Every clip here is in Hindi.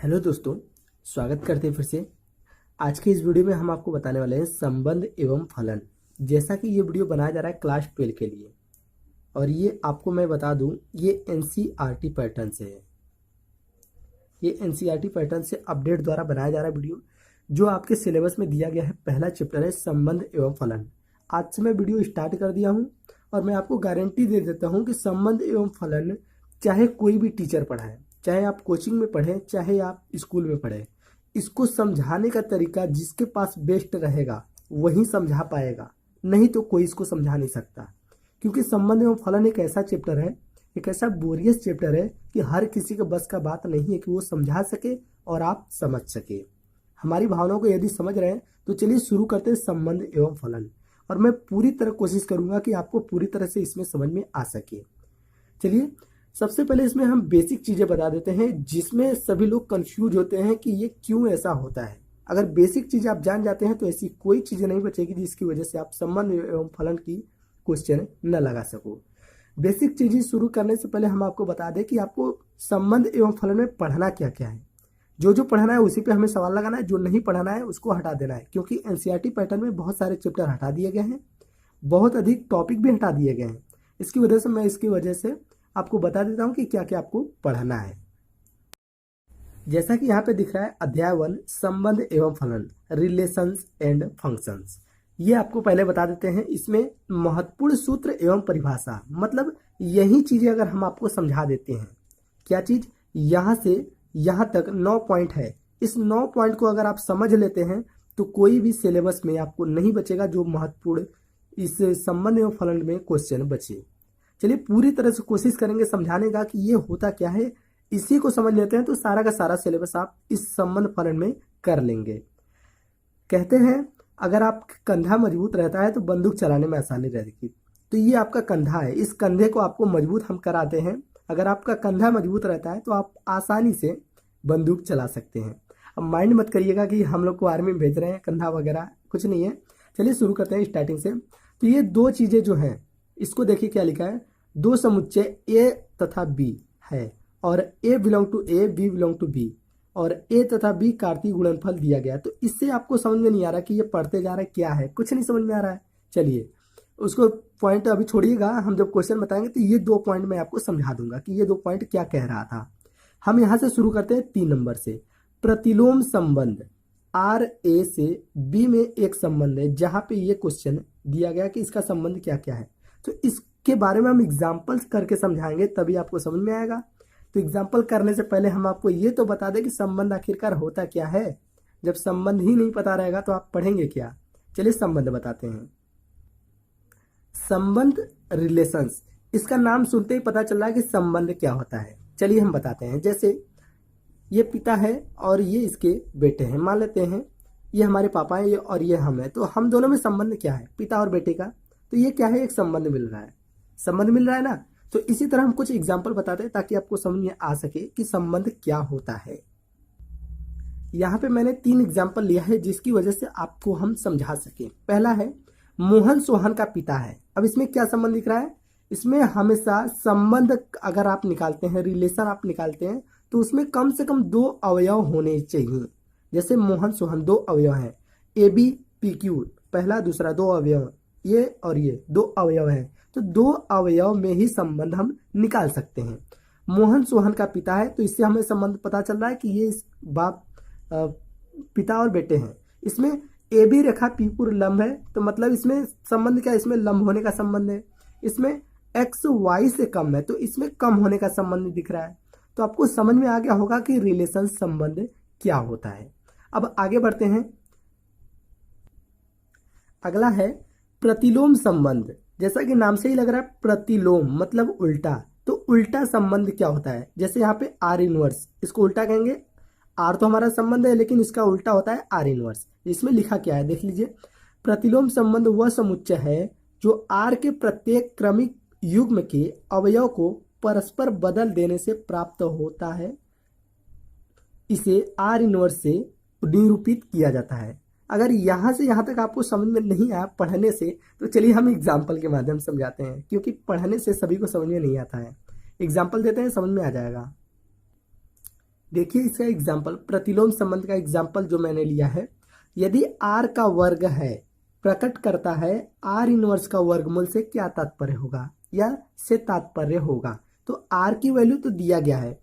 हेलो दोस्तों, स्वागत करते हैं फिर से। आज के इस वीडियो में हम आपको बताने वाले हैं संबंध एवं फलन। जैसा कि ये वीडियो बनाया जा रहा है क्लास 12 के लिए, और ये आपको मैं बता दूं, ये एनसीईआरटी पैटर्न से है। ये एनसीईआरटी पैटर्न से अपडेट द्वारा बनाया जा रहा है वीडियो, जो आपके सिलेबस में दिया गया है। पहला चैप्टर है संबंध एवं फलन। आज से मैं वीडियो स्टार्ट कर दिया हूँ और मैं आपको गारंटी दे देता हूँ कि संबंध एवं फलन चाहे कोई भी टीचर पढ़ाए, चाहे आप कोचिंग में पढ़ें, चाहे आप स्कूल में पढ़ें, इसको समझाने का तरीका जिसके पास बेस्ट रहेगा वही समझा पाएगा, नहीं तो कोई इसको समझा नहीं सकता। क्योंकि संबंध एवं फलन एक ऐसा चैप्टर है, एक ऐसा बोरियस चैप्टर है कि हर किसी के बस का बात नहीं है कि वो समझा सके और आप समझ सके। हमारी भावनाओं को यदि समझ रहे हैं तो चलिए शुरू करते हैं संबंध एवं फलन, और मैं पूरी तरह कोशिश करूंगा कि आपको पूरी तरह से इसमें समझ में आ सके। चलिए सबसे पहले इसमें हम बेसिक चीजें बता देते हैं, जिसमें सभी लोग कंफ्यूज होते हैं कि ये क्यों ऐसा होता है। अगर बेसिक चीजें आप जान जाते हैं तो ऐसी कोई चीज नहीं बचेगी जिसकी वजह से आप संबंध एवं फलन की क्वेश्चन न लगा सको। बेसिक चीजें शुरू करने से पहले हम आपको बता दें कि आपको संबंध एवं फलन में पढ़ना क्या क्या है। जो जो पढ़ना है उसी पे हमें सवाल लगाना है, जो नहीं पढ़ना है उसको हटा देना है। क्योंकि एनसीईआरटी पैटर्न में बहुत सारे चैप्टर हटा दिए गए हैं, बहुत अधिक टॉपिक भी हटा दिए गए हैं। इसकी वजह से आपको बता देता हूं कि क्या क्या आपको पढ़ना है। जैसा कि यहाँ पे दिख रहा है अध्याय 1 संबंध एवं फलन, रिलेशंस एंड फंक्शंस। ये आपको पहले बता देते हैं। इसमें महत्वपूर्ण सूत्र एवं परिभाषा, मतलब यही चीजें अगर हम आपको समझा देते हैं, क्या चीज, यहाँ से यहाँ तक 9 पॉइंट है। इस 9 पॉइंट को अगर आप समझ लेते हैं तो कोई भी सिलेबस में आपको नहीं बचेगा जो महत्वपूर्ण इस संबंध एवं फलन में क्वेश्चन बचे। चलिए पूरी तरह से कोशिश करेंगे समझाने का कि ये होता क्या है। इसी को समझ लेते हैं तो सारा का सारा सिलेबस आप इस संबंध फलन में कर लेंगे। कहते हैं अगर आप कंधा मजबूत रहता है तो बंदूक चलाने में आसानी रहेगी। तो ये आपका कंधा है, इस कंधे को आपको मजबूत हम कराते हैं। अगर आपका कंधा मजबूत रहता है तो आप आसानी से बंदूक चला सकते हैं। अब माइंड मत करिएगा कि हम लोग को आर्मी में भेज रहे हैं, कंधा वगैरह कुछ नहीं है। चलिए शुरू करते हैं स्टार्टिंग से। तो ये दो चीजें जो हैं, इसको देखिए क्या लिखा है, दो समुच्चय ए तथा बी है, और A belong to A, B belong to B, और ए तथा बी कार्तीय गुणनफल दिया गया। तो इससे आपको समझ में नहीं आ रहा कि ये पढ़ते जा रहा है क्या है, कुछ नहीं समझ में आ रहा है। चलिए उसको पॉइंट अभी छोड़िएगा, हम जब क्वेश्चन बताएंगे तो ये 2 पॉइंट मैं आपको समझा दूंगा कि ये 2 पॉइंट क्या कह रहा था। हम यहां से शुरू करते हैं 3 नंबर से। प्रतिलोम संबंध, आर ए से बी में एक संबंध है जहां पे ये क्वेश्चन दिया गया कि इसका संबंध क्या क्या है। तो इसके बारे में हम एग्जाम्पल्स करके समझाएंगे, तभी आपको समझ में आएगा। तो एग्जाम्पल करने से पहले हम आपको ये तो बता दें कि संबंध आखिरकार होता क्या है। जब संबंध ही नहीं पता रहेगा तो आप पढ़ेंगे क्या। चलिए संबंध बताते हैं। संबंध, रिलेशंस, इसका नाम सुनते ही पता चल रहा है कि संबंध क्या होता है। चलिए हम बताते हैं। जैसे ये पिता है और ये इसके बेटे हैं, मान लेते हैं ये हमारे पापा हैं और ये हम हैं। तो हम दोनों में संबंध क्या है, पिता और बेटे का। तो ये क्या है, एक संबंध मिल रहा है, संबंध मिल रहा है ना। तो इसी तरह हम कुछ एग्जाम्पल बताते हैं ताकि आपको समझ में आ सके कि संबंध क्या होता है। यहाँ पे मैंने 3 एग्जाम्पल लिया है जिसकी वजह से आपको हम समझा सके। पहला है मोहन सोहन का पिता है। अब इसमें क्या संबंध दिख रहा है, इसमें हमेशा संबंध अगर आप निकालते हैं, रिलेशन आप निकालते हैं, तो उसमें कम से कम 2 अवयव होने चाहिए। जैसे मोहन सोहन 2 अवयव हैं, ए बी पी क्यू पहला दूसरा 2 अवयव, ये और ये 2 अवयव हैं। तो 2 अवयव में ही संबंध हम निकाल सकते हैं। मोहन सोहन का पिता है तो इससे हमें संबंध पता चल रहा है कि ये बाप पिता और बेटे हैं। इसमें ए बी रेखा पी पर लंब है, तो मतलब इसमें संबंध क्या है, इसमें लंब होने का संबंध है। इसमें एक्स वाई से कम है तो इसमें कम होने का संबंध दिख रहा है। तो आपको समझ में आ गया होगा कि रिलेशन संबंध क्या होता है। अब आगे बढ़ते हैं। अगला है प्रतिलोम संबंध। जैसा कि नाम से ही लग रहा है प्रतिलोम मतलब उल्टा। तो उल्टा संबंध क्या होता है, जैसे यहाँ पे आर इनवर्स, इसको उल्टा कहेंगे। आर तो हमारा संबंध है लेकिन इसका उल्टा होता है आर इनवर्स। इसमें लिखा क्या है देख लीजिए। प्रतिलोम संबंध वह समुच्चय है जो आर के प्रत्येक क्रमिक युग्म के अवयव को परस्पर बदल देने से प्राप्त होता है। इसे आर इनवर्स से निरूपित किया जाता है। अगर यहां से यहां तक आपको समझ में नहीं आया पढ़ने से, तो चलिए हम एग्जाम्पल के माध्यम से समझाते हैं, क्योंकि पढ़ने से सभी को समझ में नहीं आता है। एग्जाम्पल देते हैं, समझ में आ जाएगा। देखिए इसका एग्जाम्पल, प्रतिलोम संबंध का एग्जाम्पल जो मैंने लिया है, यदि r का वर्ग है प्रकट करता है r इनवर्स का वर्गमूल से क्या तात्पर्य होगा या से तात्पर्य होगा। तो r की वैल्यू तो दिया गया है,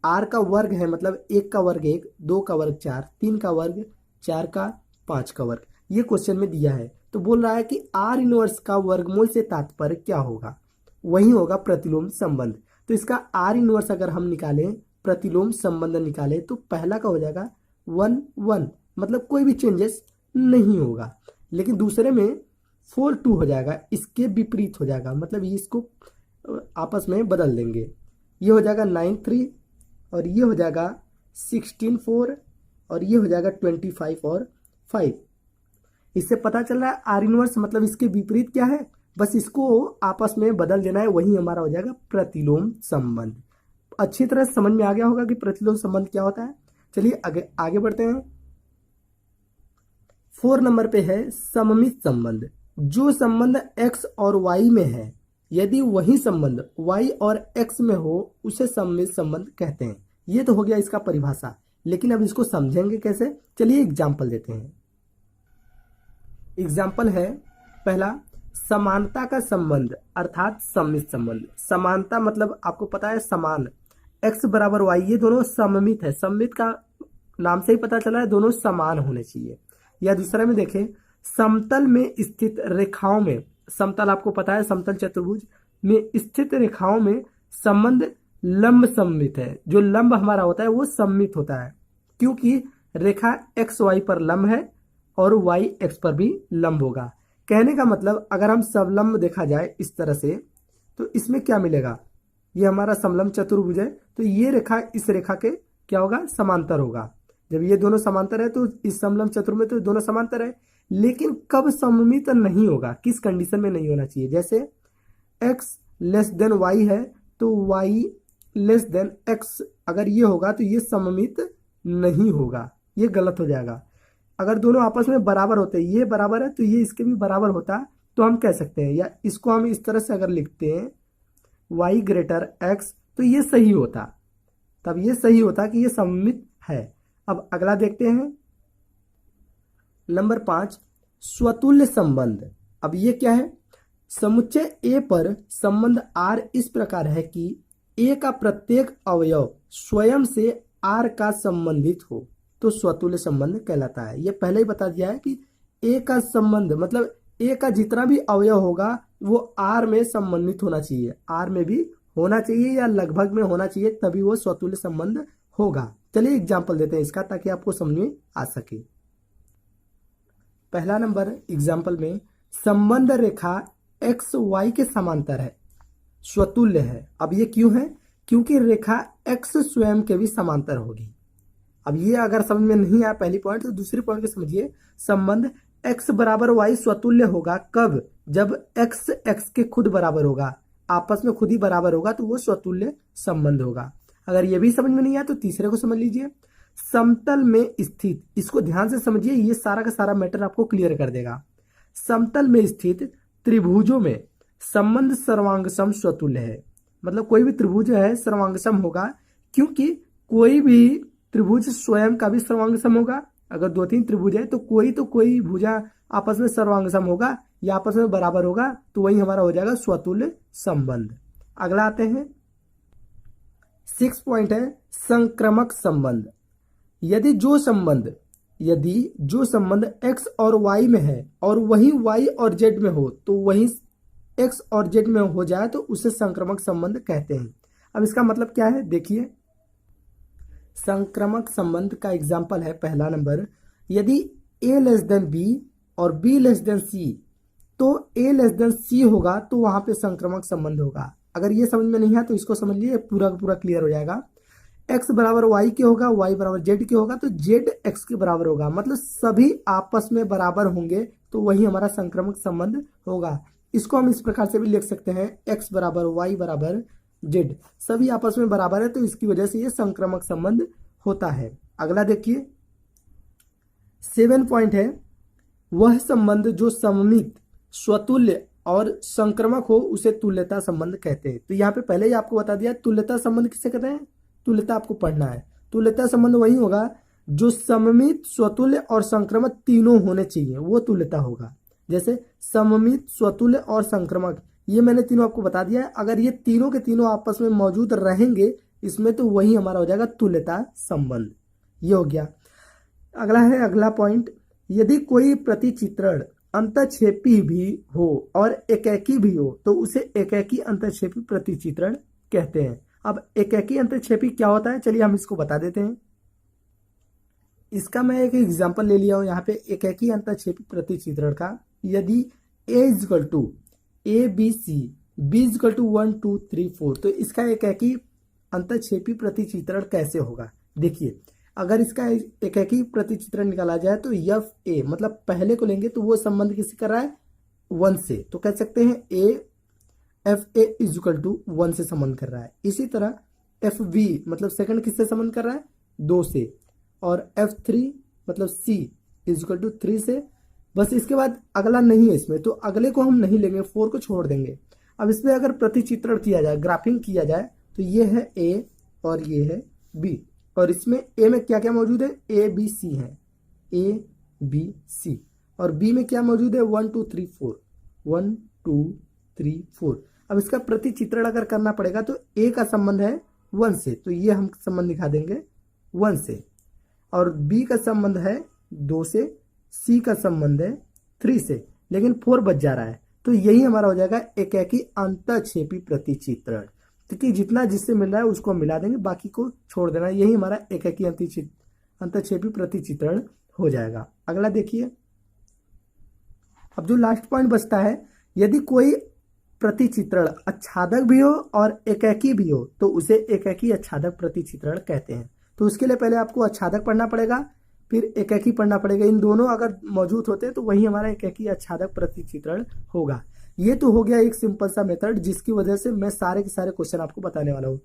r का वर्ग है मतलब 1 का वर्ग 1, 2 का वर्ग 4, 3 का वर्ग 4 का 5 का वर्ग, ये क्वेश्चन में दिया है। तो बोल रहा है कि r इनवर्स का वर्गमूल से तात्पर्य क्या होगा, वही होगा प्रतिलोम संबंध। तो इसका r इनवर्स अगर हम निकालें, प्रतिलोम संबंध निकाले, तो पहला का हो जाएगा 1 1, मतलब कोई भी चेंजेस नहीं होगा। लेकिन दूसरे में 4 2 हो जाएगा, इसके विपरीत हो जाएगा, मतलब ये इसको आपस में बदल देंगे। ये हो जाएगा 9 3 और ये हो जाएगा 16 4 और ये हो जाएगा 25 और 5। इससे पता चल रहा है आर इनवर्स मतलब इसके विपरीत क्या है, बस इसको आपस में बदल देना है, वही हमारा हो जाएगा प्रतिलोम संबंध। अच्छी तरह समझ में आ गया होगा कि प्रतिलोम संबंध क्या होता है। चलिए आगे बढ़ते हैं। 4 नंबर पे है सममित संबंध। जो संबंध x और y में है, यदि वही संबंध y और x में हो उसे सममित संबंध कहते हैं। ये तो हो गया इसका परिभाषा, लेकिन अब इसको समझेंगे कैसे, चलिए एग्जाम्पल देते हैं। एग्जाम्पल है पहला, समानता का संबंध अर्थात सममित संबंध। समानता मतलब आपको पता है समान, x बराबर y, ये दोनों सममित है। सममित का नाम से ही पता चला है दोनों समान होने चाहिए। या दूसरा में देखें, समतल में स्थित रेखाओं में, समतल आपको पता है समतल चतुर्भुज में स्थित रेखाओं में संबंध लंब सममित है। जो लंब हमारा होता है वो सममित होता है, क्योंकि रेखा x y पर लंब है और y x पर भी लंब होगा। कहने का मतलब अगर हम समलंब देखा जाए इस तरह से, तो इसमें क्या मिलेगा, ये हमारा समलंब चतुर्भुज है, तो ये रेखा इस रेखा के क्या होगा, समांतर होगा। जब ये दोनों समांतर है तो इस समलंब चतुर्भुज में तो दोनों समांतर है। लेकिन कब सममित नहीं होगा, किस कंडीशन में नहीं होना चाहिए, जैसे x लेस देन y है तो y लेस देन x, अगर ये होगा तो ये सममित नहीं होगा, ये गलत हो जाएगा। अगर दोनों आपस में बराबर होते, ये बराबर है तो ये इसके भी बराबर होता, तो हम कह सकते हैं, या इसको हम इस तरह से अगर लिखते हैं y ग्रेटर x, तो ये सही होता, तब ये सही होता कि ये सममित है। अब अगला देखते हैं, नंबर 5, स्वतुल्य संबंध। अब ये क्या है, समुच्चय A पर संबंध R इस प्रकार है कि A का प्रत्येक अवयव स्वयं से R का संबंधित हो तो स्वतुल्य संबंध कहलाता है। ये पहले ही बता दिया है कि A का संबंध मतलब A का जितना भी अवयव होगा वो R में संबंधित होना चाहिए, R में भी होना चाहिए या लगभग में होना चाहिए, तभी वो स्वतुल्य संबंध होगा। चलिए एग्जाम्पल देते हैं इसका, ताकि आपको समझ में आ सके। पहला नंबर एग्जाम्पल में, संबंध रेखा एक्स वाई के समांतर है, स्वतुल्य है। अब ये क्यों है, क्योंकि रेखा एक्स स्वयं के भी समांतर होगी। अब ये अगर समझ में नहीं आया पहली पॉइंट, तो दूसरी पॉइंट को समझिए। संबंध एक्स बराबर वाई स्वतुल्य होगा कब, जब एक्स एक्स के खुद बराबर होगा, आपस में खुद ही बराबर होगा, तो वो स्वतुल्य संबंध होगा। अगर ये भी समझ में नहीं आया तो तीसरे को समझ लीजिए। समतल में स्थित, इसको ध्यान से समझिए, ये सारा का सारा मैटर आपको क्लियर कर देगा। समतल में स्थित त्रिभुजों में संबंध सर्वांगसम स्वतुल्य है, मतलब कोई भी त्रिभुज है सर्वांगसम होगा, क्योंकि कोई भी त्रिभुज स्वयं का भी सर्वांगसम होगा। अगर 2-3 त्रिभुज है तो कोई भुजा आपस में सर्वांगसम होगा या आपस में बराबर होगा, तो वही हमारा हो जाएगा स्वतुल्य संबंध। अगला आते हैं, 6 पॉइंट है संक्रमक संबंध। यदि जो संबंध x और y में है और वही y और z में हो, तो वही x और z में हो जाए तो उसे संक्रमक संबंध कहते हैं। अब इसका मतलब क्या है, देखिए संक्रमक संबंध का एग्जाम्पल है पहला नंबर, यदि a लेस देन b और b लेस देन c, तो a लेस देन c होगा तो वहां पे संक्रमक संबंध होगा। अगर ये समझ में नहीं है तो इसको समझ लिए, पूरा पूरा क्लियर हो जाएगा। x बराबर y के होगा, y बराबर z के होगा, तो z x के बराबर होगा, मतलब सभी आपस में बराबर होंगे तो वही हमारा संक्रमक संबंध होगा। इसको हम इस प्रकार से भी लिख सकते हैं, x बराबर y बराबर z, सभी आपस में बराबर है तो इसकी वजह से ये संक्रमक संबंध होता है। अगला देखिए 7 पॉइंट है, वह संबंध जो सममित, स्वतुल्य और संक्रमक हो उसे तुल्यता संबंध कहते हैं। तो यहाँ पे पहले ही आपको बता दिया तुल्यता संबंध किसे कहते हैं, तुल्यता आपको पढ़ना है। तुल्यता संबंध वही होगा जो सममित, स्वतुल्य और संक्रमक तीनों होने चाहिए, वो तुल्यता होगा। जैसे सममित, स्वतुल्य और संक्रमक, ये मैंने तीनों आपको बता दिया है। अगर ये तीनों के तीनों आपस में मौजूद रहेंगे इसमें, तो वही हमारा हो जाएगा तुल्यता संबंध। ये हो गया। अगला है, अगला पॉइंट, यदि कोई प्रतिचित्रण अंतःक्षेपी भी हो और एकेकी भी हो तो उसे एकेकी अंतःक्षेपी प्रतिचित्रण कहते हैं। अब एकेकी अंतःक्षेपी क्या होता है, चलिए हम इसको बता देते हैं। इसका मैं एक एग्जांपल ले लिया हूं यहाँ पे एकेकी अंतःक्षेपी प्रतिचित्रण का। यदि a equal to A B C, B equal to 1 2 3 4, तो इसका एकेकी अंतःक्षेपी प्रतिचित्रण कैसे होगा। देखिए, अगर इसका एकेकी प्रतिचित्रण निकाला जाए तो एफ ए, मतलब पहले को लेंगे तो वो संबंध किससे कर रहा है, 1 से, तो कह सकते हैं A F A equal to 1 से संबंध कर रहा है। इसी तरह एफ बी मतलब सेकंड किससे संबंध कर रहा है, 2 से, और एफ थ्री मतलब सी इजकल टू 3 से। बस इसके बाद अगला नहीं है इसमें, तो अगले को हम नहीं लेंगे, 4 को छोड़ देंगे। अब इसमें अगर प्रतिचित्रण किया जाए, ग्राफिंग किया जाए, तो ये है ए और ये है बी, और इसमें ए में क्या क्या मौजूद है, ए बी सी है, ए बी सी, और बी में क्या मौजूद है, 1 2 3 4, 1 2 3 4। अब इसका प्रतिचित्रण अगर करना पड़ेगा तो ए का संबंध है 1 से, तो ये हम संबंध दिखा देंगे 1 से, और बी का संबंध है 2 से, सी का संबंध है 3 से, लेकिन 4 बच जा रहा है, तो यही हमारा हो जाएगा एकेकी अंतःक्षेपी प्रतिचित्रण। क्योंकि जितना जिससे मिल रहा है उसको हम मिला देंगे, बाकी को छोड़ देना, यही हमारा एकेकी अंतःक्षेपी प्रतिचित्रण हो जाएगा। अगला देखिए, अब जो लास्ट पॉइंट बचता है, यदि कोई प्रतिचित्रण आच्छादक भी हो और एकेकी भी हो तो उसे एकेकी आच्छादक प्रतिचित्रण कहते हैं। तो उसके लिए पहले आपको आच्छादक पढ़ना पड़ेगा, फिर एकेकी पढ़ना पड़ेगा। इन दोनों अगर मौजूद होते हैं तो वही हमारा एकेकी आच्छादक प्रतिचित्रण होगा। ये तो हो गया एक सिंपल सा मेथड जिसकी वजह से मैं सारे के सारे क्वेश्चन आपको बताने वाला हूँ।